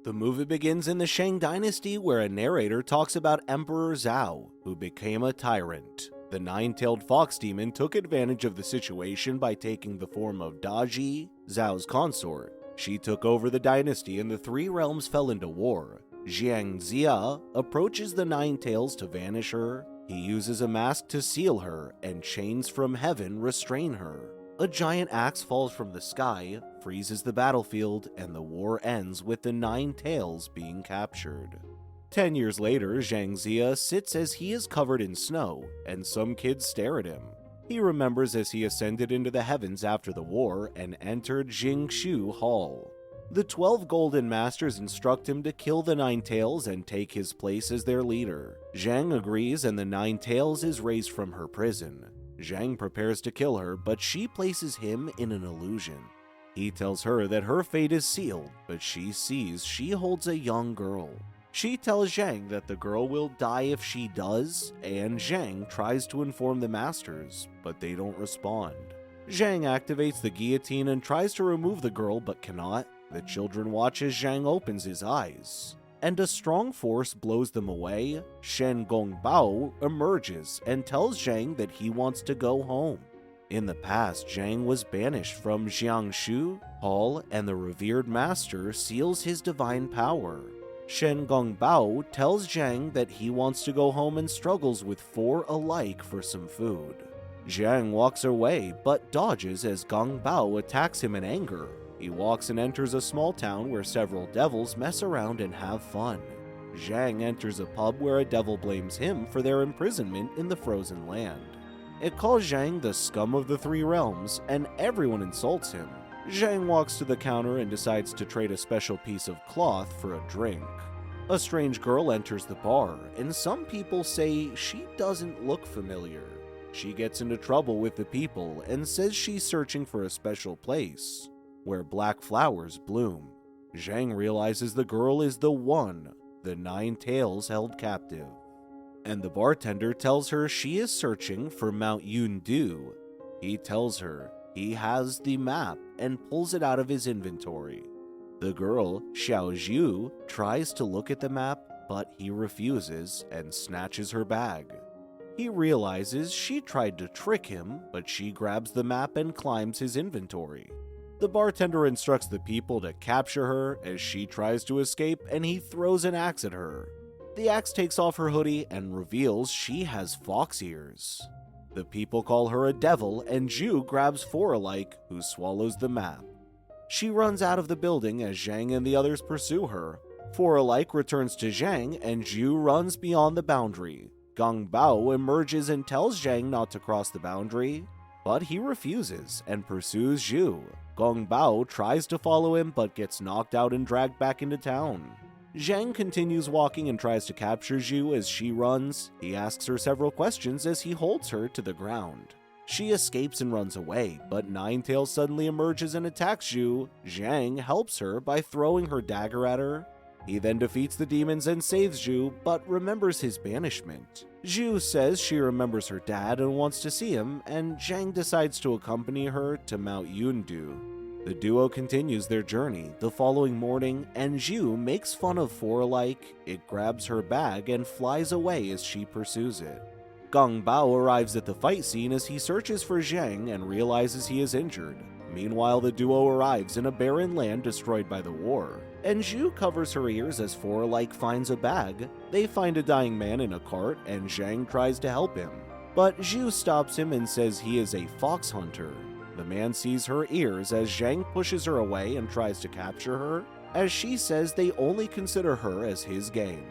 The movie begins in the Shang Dynasty, where a narrator talks about Emperor Zhao, who became a tyrant. The nine-tailed fox demon took advantage of the situation by taking the form of Daji, Zhao's consort. She took over the dynasty and the three realms fell into war. Jiang Zia approaches the Nine Tails to vanish her. He uses a mask to seal her, and chains from heaven restrain her. A giant axe falls from the sky, freezes the battlefield, and the war ends with the Nine Tails being captured. 10 years later, Zhang Zia sits as he is covered in snow, and some kids stare at him. He remembers as he ascended into the heavens after the war and entered Jingshu Hall. The 12 Golden Masters instruct him to kill the Nine Tails and take his place as their leader. Zhang agrees and the Nine Tails is raised from her prison. Zhang prepares to kill her, but she places him in an illusion. He tells her that her fate is sealed, but she sees she holds a young girl. She tells Zhang that the girl will die if she does, and Zhang tries to inform the Masters, but they don't respond. Zhang activates the guillotine and tries to remove the girl, but cannot. The children watch as Zhang opens his eyes, and a strong force blows them away. Shen Gongbao emerges and tells Zhang that he wants to go home. In the past, Zhang was banished from Jiangshu Hall, and the revered master seals his divine power. Shen Gongbao tells Zhang that he wants to go home and struggles with four alike for some food. Zhang walks away, but dodges as Gongbao attacks him in anger. He walks and enters a small town where several devils mess around and have fun. Zhang enters a pub where a devil blames him for their imprisonment in the frozen land. It calls Zhang the scum of the three realms, and everyone insults him. Zhang walks to the counter and decides to trade a special piece of cloth for a drink. A strange girl enters the bar, and some people say she doesn't look familiar. She gets into trouble with the people and says she's searching for a special place where black flowers bloom. Zhang realizes the girl is the one the Nine Tails held captive, and the bartender tells her she is searching for Mount Yundu. He tells her he has the map and pulls it out of his inventory. The girl, Xiao Zhu, tries to look at the map, but he refuses and snatches her bag. He realizes she tried to trick him, but she grabs the map and climbs his inventory. The bartender instructs the people to capture her as she tries to escape, and he throws an axe at her. The axe takes off her hoodie and reveals she has fox ears. The people call her a devil, and Zhu grabs four alike, who swallows the map. She runs out of the building as Zhang and the others pursue her. Four alike returns to Zhang, and Zhu runs beyond the boundary. Gongbao emerges and tells Zhang not to cross the boundary, but he refuses and pursues Zhu. Gongbao tries to follow him but gets knocked out and dragged back into town. Zhang continues walking and tries to capture Zhu as she runs. He asks her several questions as he holds her to the ground. She escapes and runs away, but Nine Tails suddenly emerges and attacks Zhu. Zhang helps her by throwing her dagger at her. He then defeats the demons and saves Zhu, but remembers his banishment. Zhu says she remembers her dad and wants to see him, and Zhang decides to accompany her to Mount Yundu. The duo continues their journey the following morning, and Zhu makes fun of four alike. It grabs her bag and flies away as she pursues it. Gongbao arrives at the fight scene as he searches for Zhang and realizes he is injured. Meanwhile, the duo arrives in a barren land destroyed by the war, and Zhu covers her ears as four alike finds a bag. They find a dying man in a cart, and Zhang tries to help him, but Zhu stops him and says he is a fox hunter. The man sees her ears as Zhang pushes her away and tries to capture her, as she says they only consider her as his game.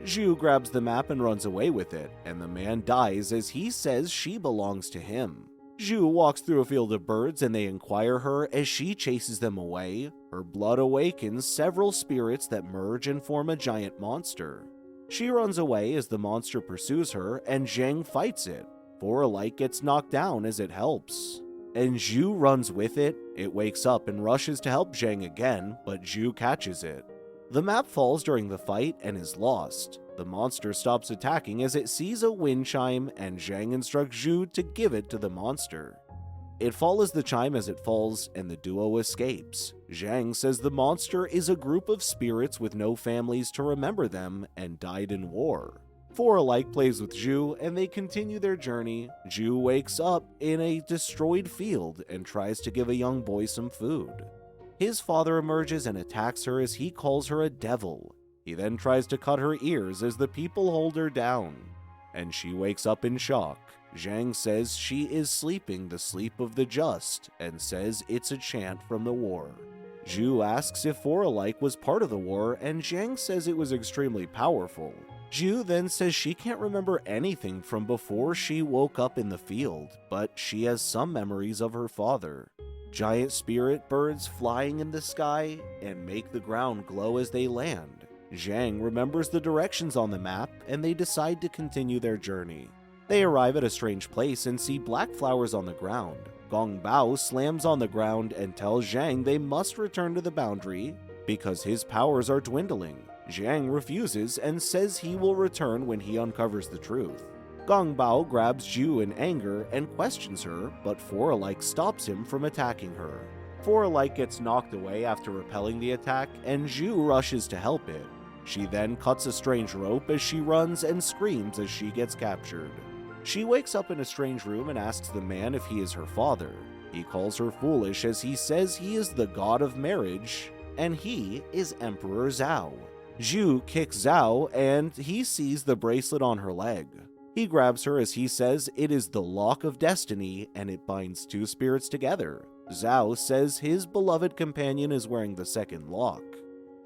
Zhu grabs the map and runs away with it, and the man dies as he says she belongs to him. Zhu walks through a field of birds and they inquire her as she chases them away. Her blood awakens several spirits that merge and form a giant monster. She runs away as the monster pursues her, and Zhang fights it. Four alike gets knocked down as it helps, and Zhu runs with it. It wakes up and rushes to help Zhang again, but Zhu catches it. The map falls during the fight and is lost. The monster stops attacking as it sees a wind chime, and Zhang instructs Zhu to give it to the monster. It follows the chime as it falls, and the duo escapes. Zhang says the monster is a group of spirits with no families to remember them and died in war. Four alike plays with Zhu, and they continue their journey. Zhu wakes up in a destroyed field and tries to give a young boy some food. His father emerges and attacks her as he calls her a devil. He then tries to cut her ears as the people hold her down, and she wakes up in shock. Zhang says she is sleeping the sleep of the just and says it's a chant from the war. Zhu asks if Four Alike was part of the war, and Zhang says it was extremely powerful. Zhu then says she can't remember anything from before she woke up in the field, but she has some memories of her father. Giant spirit birds flying in the sky and make the ground glow as they land. Zhang remembers the directions on the map, and they decide to continue their journey. They arrive at a strange place and see black flowers on the ground. Gong Bao slams on the ground and tells Zhang they must return to the boundary because his powers are dwindling. Zhang refuses and says he will return when he uncovers the truth. Gong Bao grabs Zhu in anger and questions her, but Four Alike stops him from attacking her. Four Alike gets knocked away after repelling the attack, and Zhu rushes to help it. She then cuts a strange rope as she runs and screams as she gets captured. She wakes up in a strange room and asks the man if he is her father. He calls her foolish as he says he is the god of marriage, and he is Emperor Zhao. Zhu kicks Zhao, and he sees the bracelet on her leg. He grabs her as he says it is the lock of destiny, and it binds two spirits together. Zhao says his beloved companion is wearing the second lock,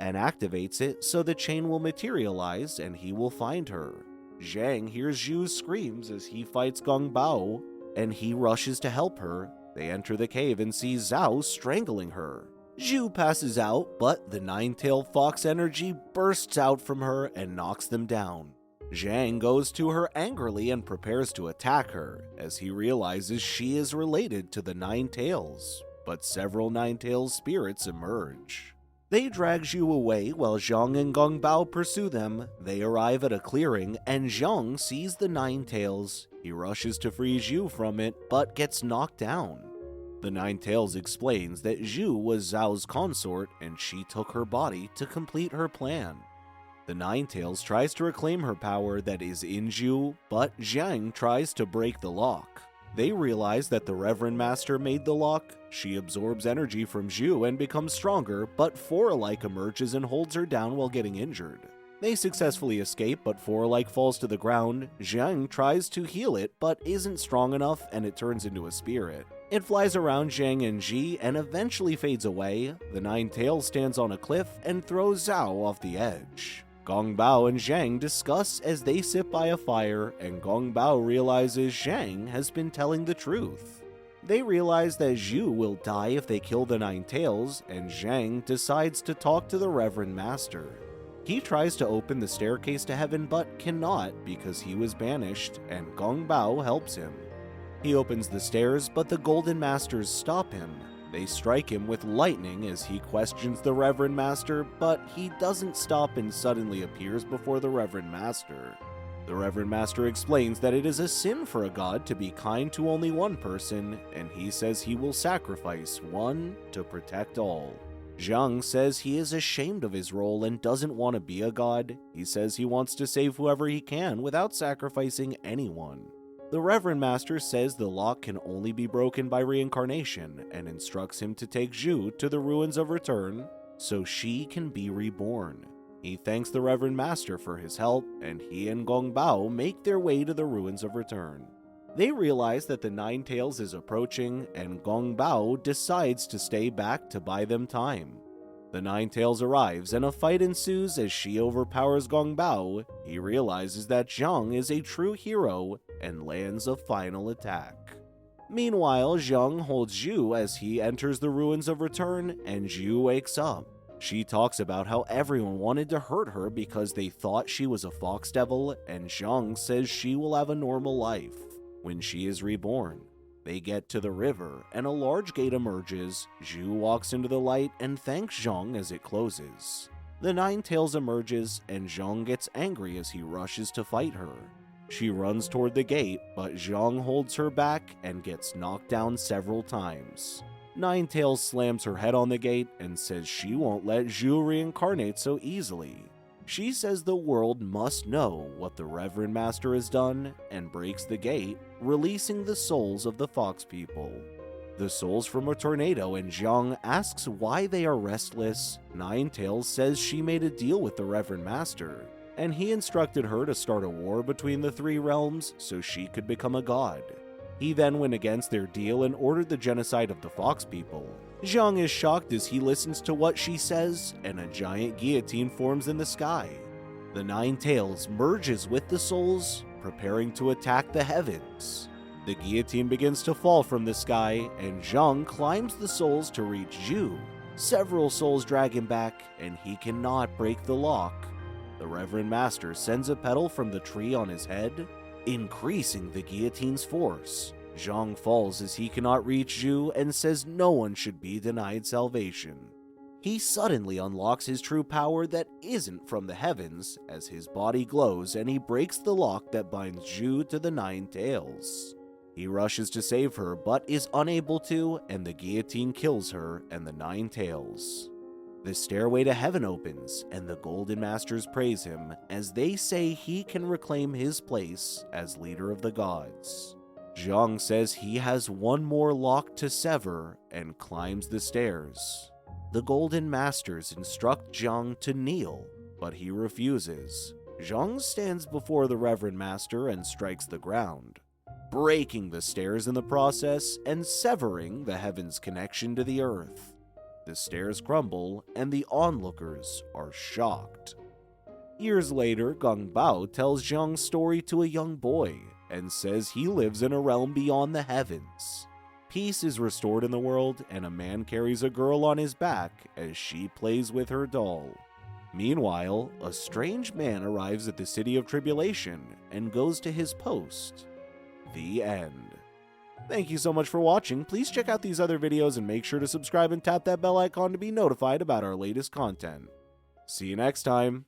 and activates it so the chain will materialize and he will find her. Zhang hears Zhu's screams as he fights Gong Bao, and he rushes to help her. They enter the cave and see Zhao strangling her. Zhu passes out, but the nine-tailed fox energy bursts out from her and knocks them down. Zhang goes to her angrily and prepares to attack her, as he realizes she is related to the Nine Tails, but several Nine-Tails spirits emerge. They drag Zhu away while Zhang and Gong Bao pursue them. They arrive at a clearing, and Zhang sees the Nine Tails. He rushes to free Zhu from it, but gets knocked down. The Nine Tails explains that Zhu was Zhao's consort, and she took her body to complete her plan. The Nine Tails tries to reclaim her power that is in Zhu, but Zhang tries to break the lock. They realize that the Reverend Master made the lock. She absorbs energy from Zhu and becomes stronger, but Four Alike emerges and holds her down while getting injured. They successfully escape, but Four Alike falls to the ground. Zhang tries to heal it, but isn't strong enough, and it turns into a spirit. It flies around Zhang and Ji and eventually fades away. The Nine Tails stands on a cliff and throws Zhao off the edge. Gong Bao and Zhang discuss as they sit by a fire, and Gong Bao realizes Zhang has been telling the truth. They realize that Zhu will die if they kill the Nine Tails, and Zhang decides to talk to the Reverend Master. He tries to open the staircase to heaven but cannot because he was banished, and Gong Bao helps him. He opens the stairs, but the Golden Masters stop him. They strike him with lightning as he questions the Reverend Master, but he doesn't stop and suddenly appears before the Reverend Master. The Reverend Master explains that it is a sin for a god to be kind to only one person, and he says he will sacrifice one to protect all. Zhang says he is ashamed of his role and doesn't want to be a god. He says he wants to save whoever he can without sacrificing anyone. The Reverend Master says the lock can only be broken by reincarnation and instructs him to take Zhu to the Ruins of Return so she can be reborn. He thanks the Reverend Master for his help, and he and Gong Bao make their way to the Ruins of Return. They realize that the Nine Tails is approaching, and Gong Bao decides to stay back to buy them time. The Nine Tails arrives, and a fight ensues as she overpowers Gong Bao. He realizes that Zhang is a true hero and lands a final attack. Meanwhile, Zhang holds Zhu as he enters the Ruins of Return, and Zhu wakes up. She talks about how everyone wanted to hurt her because they thought she was a fox devil, and Zhang says she will have a normal life when she is reborn. They get to the river, and a large gate emerges. Zhu walks into the light and thanks Zhang as it closes. The Nine Tails emerges, and Zhang gets angry as he rushes to fight her. She runs toward the gate, but Zhang holds her back and gets knocked down several times. Ninetails slams her head on the gate and says she won't let Zhu reincarnate so easily. She says the world must know what the Reverend Master has done and breaks the gate, releasing the souls of the Fox people. The souls from a tornado, and Zhang asks why they are restless. Ninetails says she made a deal with the Reverend Master, and he instructed her to start a war between the three realms so she could become a god. He then went against their deal and ordered the genocide of the Fox people. Zhang is shocked as he listens to what she says, and a giant guillotine forms in the sky. The Ninetails merges with the souls, preparing to attack the heavens. The guillotine begins to fall from the sky, and Zhang climbs the souls to reach Zhu. Several souls drag him back, and he cannot break the lock. The Reverend Master sends a petal from the tree on his head, increasing the guillotine's force. Zhang falls as he cannot reach Zhu and says no one should be denied salvation. He suddenly unlocks his true power that isn't from the heavens as his body glows, and he breaks the lock that binds Zhu to the Ninetails. He rushes to save her but is unable to, and the guillotine kills her and the Ninetails. The stairway to heaven opens, and the Golden Masters praise him as they say he can reclaim his place as leader of the gods. Zhang says he has one more lock to sever and climbs the stairs. The Golden Masters instruct Zhang to kneel, but he refuses. Zhang stands before the Reverend Master and strikes the ground, breaking the stairs in the process and severing the heavens' connection to the earth. The stairs crumble, and the onlookers are shocked. Years later, Gong Bao tells Zhang's story to a young boy and says he lives in a realm beyond the heavens. Peace is restored in the world, and a man carries a girl on his back as she plays with her doll. Meanwhile, a strange man arrives at the City of Tribulation and goes to his post. The end. Thank you so much for watching. Please check out these other videos and make sure to subscribe and tap that bell icon to be notified about our latest content. See you next time.